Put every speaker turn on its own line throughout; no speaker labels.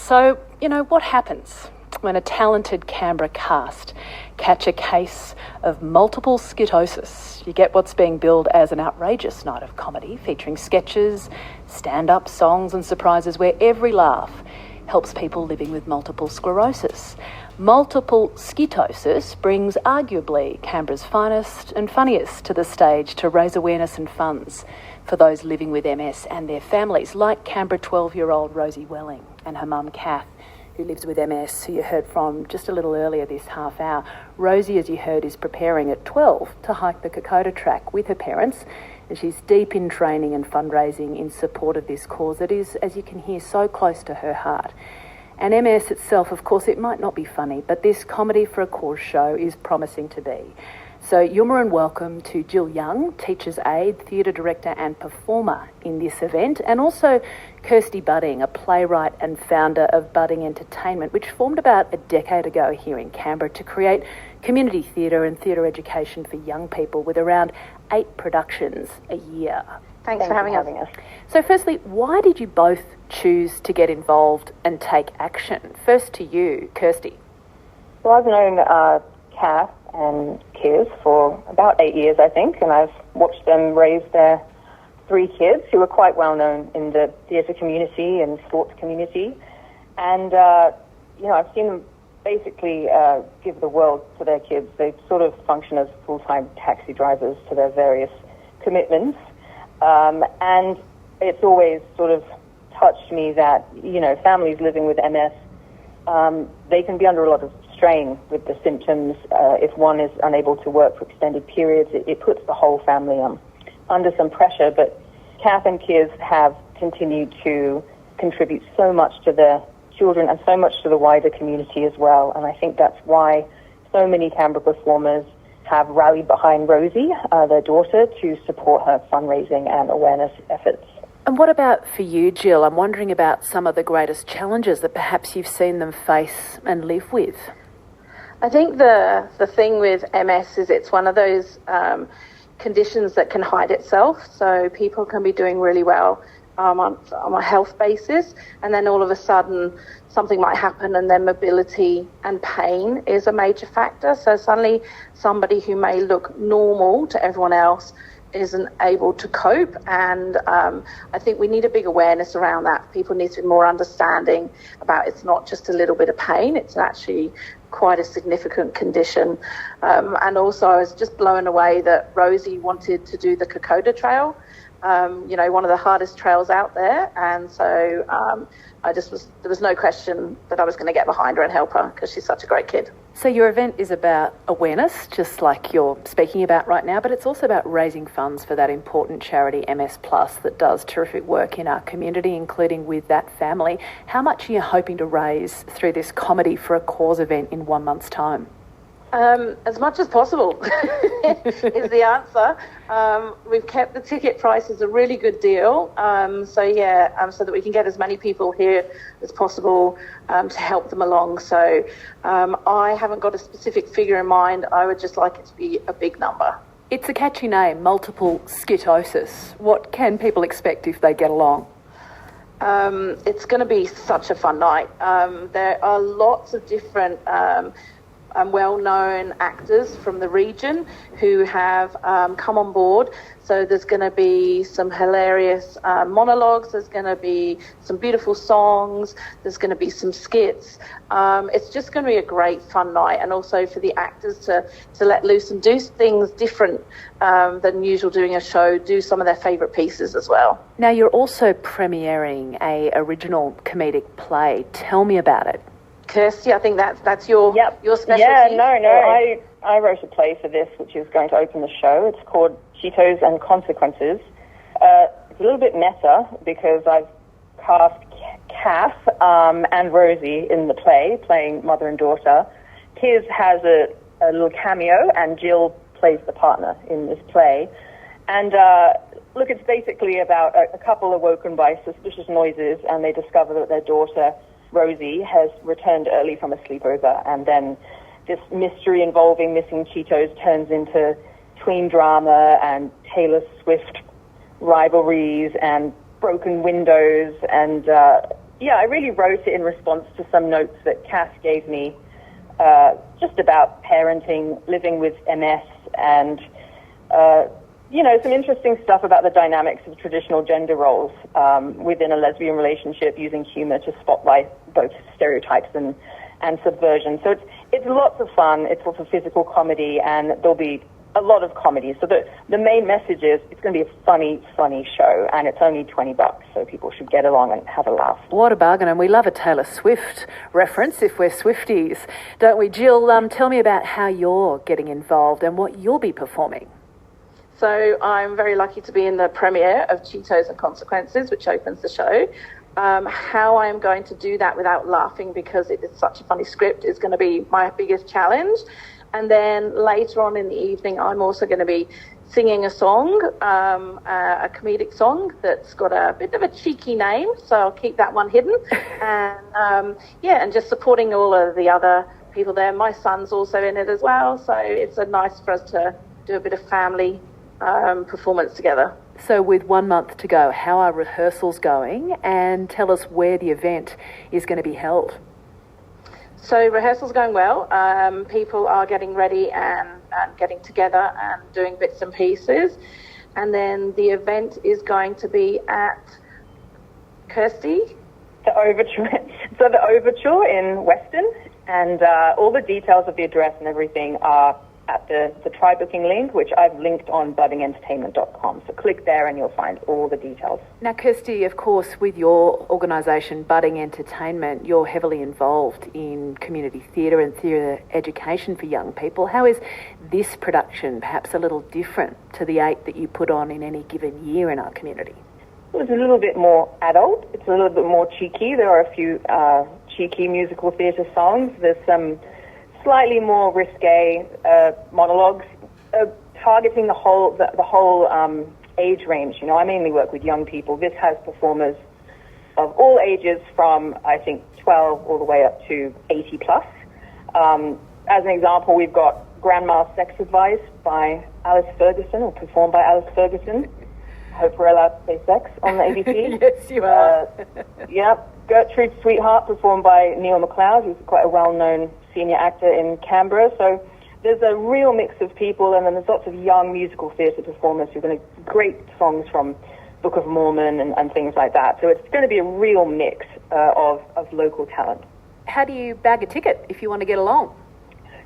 So, what happens when a talented Canberra cast catch a case of multiple skit-osis? You get what's being billed as an outrageous night of comedy featuring sketches, stand-up, songs and surprises where every laugh helps people living with multiple sclerosis. Multiple Skit-OSIS brings arguably Canberra's finest and funniest to the stage to raise awareness and funds for those living with MS and their families, like Canberra 12-year-old Rosie Welling and her mum Kath, who lives with MS, who you heard from just a little earlier this half hour. Rosie, as you heard, is preparing at 12 to hike the Kokoda Trail with her parents, and she's deep in training and fundraising in support of this cause that is, as you can hear, so close to her heart. And MS itself, of course, it might not be funny, but this Comedy for a Cause show is promising to be. So yumma and welcome to Jill Young, teacher's aide, theatre director and performer in this event, and also Kirsty Budding, a playwright and founder of Budding Entertainment, which formed about a decade ago here in Canberra to create community theatre and theatre education for young people with around 8 productions a year.
Thanks for having us.
So firstly, why did you both choose to get involved and take action? First to you, Kirsty.
Well, I've known Kath and Kiz for about 8 years, I think, and I've watched them raise their 3 kids who are quite well known in the theatre community and sports community. And, I've seen them basically give the world to their kids. They sort of function as full-time taxi drivers to their various commitments. And it's always sort of touched me that, families living with MS, they can be under a lot of strain with the symptoms. If one is unable to work for extended periods, it puts the whole family under some pressure. But Kath and Kiz have continued to contribute so much to their children and so much to the wider community as well. And I think that's why so many Canberra performers have rallied behind Rosie, their daughter, to support her fundraising and awareness efforts.
And what about for you, Jill? I'm wondering about some of the greatest challenges that perhaps you've seen them face and live with.
I think the thing with MS is it's one of those conditions that can hide itself. So people can be doing really well on a health basis, and then all of a sudden something might happen and their mobility and pain is a major factor. So suddenly somebody who may look normal to everyone else isn't able to cope, and I think we need a big awareness around that. People need to be more understanding about it's not just a little bit of pain, it's actually quite a significant condition. And also I was just blown away that Rosie wanted to do the Kokoda Trail, one of the hardest trails out there, and so there was no question that I was going to get behind her and help her because she's such a great kid.
So your event is about awareness, just like you're speaking about right now, but it's also about raising funds for that important charity MS Plus that does terrific work in our community, including with that family. How much are you hoping to raise through this Comedy for a Cause event in 1 month's time?
As much as possible is the answer. We've kept the ticket prices a really good deal, so that we can get as many people here as possible to help them along. So I haven't got a specific figure in mind. I would just like it to be a big number.
It's a catchy name, Multiple Skit-OSIS. What can people expect if they get along?
It's going to be such a fun night. There are lots of different well-known actors from the region who have come on board. So there's going to be some hilarious monologues, there's going to be some beautiful songs, there's going to be some skits. It's just going to be a great fun night, and also for the actors to let loose and do things different than usual doing a show, do some of their favourite pieces as well. Now you're also premiering a original comedic play. Tell me about it. Kirsty, I think that's your specialty.
Yeah, I wrote a play for this, which is going to open the show. It's called Cheetos and Consequences. It's a little bit meta because I've cast Kath and Rosie in the play, playing mother and daughter. Kiz has a little cameo, and Jill plays the partner in this play. And look, it's basically about a couple awoken by suspicious noises, and they discover that their daughter Rosie has returned early from a sleepover, and then this mystery involving missing Cheetos turns into tween drama and Taylor Swift rivalries and broken windows and I really wrote it in response to some notes that Cass gave me just about parenting, living with MS, and some interesting stuff about the dynamics of traditional gender roles within a lesbian relationship, using humor to spotlight both stereotypes and subversion. So it's lots of fun. It's lots of physical comedy, and there'll be a lot of comedy. So the main message is it's going to be a funny show, and it's only $20, so people should get along and have a laugh.
What a bargain, and we love a Taylor Swift reference if we're Swifties, don't we? Jill, tell me about how you're getting involved and what you'll be performing.
So I'm very lucky to be in the premiere of Cheetos and Consequences, which opens the show. How I'm going to do that without laughing, because it is such a funny script, is going to be my biggest challenge. And then later on in the evening, I'm also going to be singing a song, a comedic song that's got a bit of a cheeky name, so I'll keep that one hidden. And just supporting all of the other people there. My son's also in it as well, so it's nice for us to do a bit of family performance together.
So with 1 month to go, how are rehearsals going? And tell us where the event is going to be held.
So rehearsals going well. People are getting ready and getting together and doing bits and pieces. And then the event is going to be at Kirsty?
The Overture. So the Overture in Weston, and all the details of the address and everything are at the try booking link, which I've linked on buddingentertainment.com. So click there and you'll find all the details.
Now, Kirsty, of course, with your organisation, Budding Entertainment, you're heavily involved in community theatre and theatre education for young people. How is this production perhaps a little different to the 8 that you put on in any given year in our community?
It's a little bit more adult. It's a little bit more cheeky. There are a few cheeky musical theatre songs. There's some slightly more risque monologues, targeting the whole age range. I mainly work with young people. This has performers of all ages from, I think, 12 all the way up to 80 plus. As an example, we've got Grandma's Sex Advice by Alice Ferguson, or performed by Alice Ferguson. Hope we're allowed to say sex on the ABC.
Yes, you are.
Gertrude's Sweetheart, performed by Neil MacLeod, who's quite a well-known senior actor in Canberra. So there's a real mix of people, and then there's lots of young musical theatre performers who're going to great songs from Book of Mormon and things like that. So it's going to be a real mix of local talent.
How do you bag a ticket if you want to get along?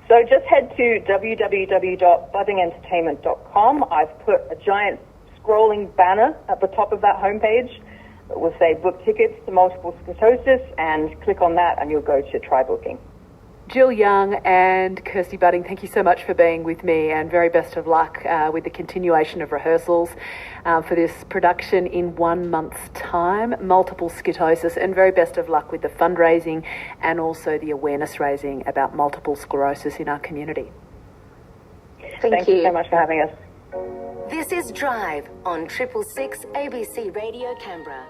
So just head to www.buddingentertainment.com. I've put a giant scrolling banner at the top of that homepage that will say book tickets to Multiple Skit-OSIS, and click on that and you'll go to try booking.
Jill Young and Kirsty Budding, thank you so much for being with me, and very best of luck with the continuation of rehearsals for this production in 1 month's time, Multiple Skit-OSIS, and very best of luck with the fundraising and also the awareness raising about multiple sclerosis in our community.
Thank you so much for having us.
This is Drive on 666 ABC Radio Canberra.